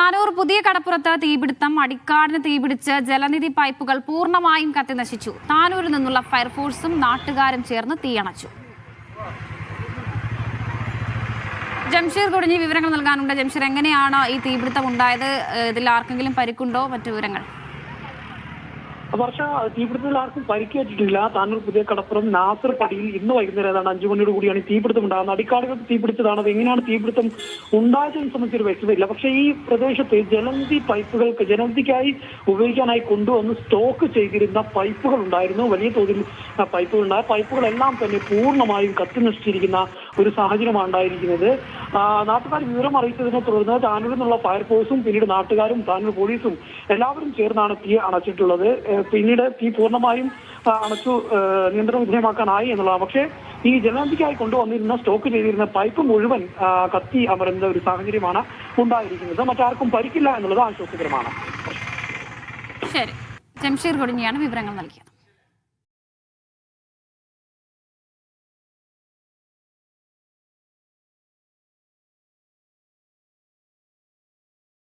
താനൂർ പുതിയ കടപ്പുറത്ത് തീപിടുത്തം. അടിക്കാടിന് തീപിടിച്ച് ജലനിധി പൈപ്പുകൾ പൂർണ്ണമായും കത്തിനശിച്ചു. താനൂരിൽ നിന്നുള്ള ഫയർഫോഴ്സും നാട്ടുകാരും ചേർന്ന് തീയണച്ചു. ജംഷീർ കുടിഞ്ഞി വിവരങ്ങൾ നൽകാനുണ്ട്. ജംഷീർ, എങ്ങനെയാണ് ഈ തീപിടുത്തം ഉണ്ടായത്? ഇതിൽ ആർക്കെങ്കിലും പരിക്കുണ്ടോ? മറ്റു വിവരങ്ങൾ? വർഷ, തീപിടുത്തത്തിൽ ആർക്കും പരിക്കേറ്റിട്ടില്ല. താനൂർ പുതിയ കടപ്പുറം നാസർ പടിയിൽ ഇന്ന് വൈകുന്നേരം ഏതാണ്ട് 5 മണിയോട് കൂടിയാണ് തീപിടുത്തം ഉണ്ടാകുന്നത്. അടിക്കാടുകൾ തീപിടിച്ചതാണ്. അത് എങ്ങനെയാണ് തീപിടുത്തം ഉണ്ടായതെന്ന് സംബന്ധിച്ചൊരു വ്യക്തതയില്ല. പക്ഷേ ഈ പ്രദേശത്ത് ജലനിധിക്കായി ഉപയോഗിക്കാനായി കൊണ്ടുവന്ന് സ്റ്റോക്ക് ചെയ്തിരുന്ന പൈപ്പുകൾ ഉണ്ടായിരുന്നു. വലിയ തോതിൽ പൈപ്പുകൾ ഉണ്ടായ പൈപ്പുകളെല്ലാം തന്നെ പൂർണ്ണമായും കത്തിനശിച്ചിരിക്കുന്ന ഒരു സാഹചര്യമാണ് ഉണ്ടായിരിക്കുന്നത്. നാട്ടുകാർ വിവരം അറിയിച്ചതിനെ തുടർന്ന് താനൂരിൽ നിന്നുള്ള ഫയർഫോഴ്സും പിന്നീട് നാട്ടുകാരും താനൂർ പോലീസും എല്ലാവരും ചേർന്നാണ് തീ അണച്ചിട്ടുള്ളത്. പിന്നീട് തീ പൂർണ്ണമായും അണച്ചു നിയന്ത്രണ വിധേയമാക്കാനായി എന്നുള്ളതാണ്. പക്ഷേ ഈ ജലനിധിക്കായി കൊണ്ടുവന്നിരുന്ന സ്റ്റോക്ക് ചെയ്തിരുന്ന പൈപ്പ് മുഴുവൻ കത്തി അമരുന്ന ഒരു സാഹചര്യമാണ് ഉണ്ടായിരിക്കുന്നത്. മറ്റാർക്കും പരിക്കില്ല എന്നുള്ളത് ആശ്വാസകരമാണ്. ശരി, ജംഷീർ കൊടിഞ്ഞിയാണ് വിവരങ്ങൾ നൽകിയത്.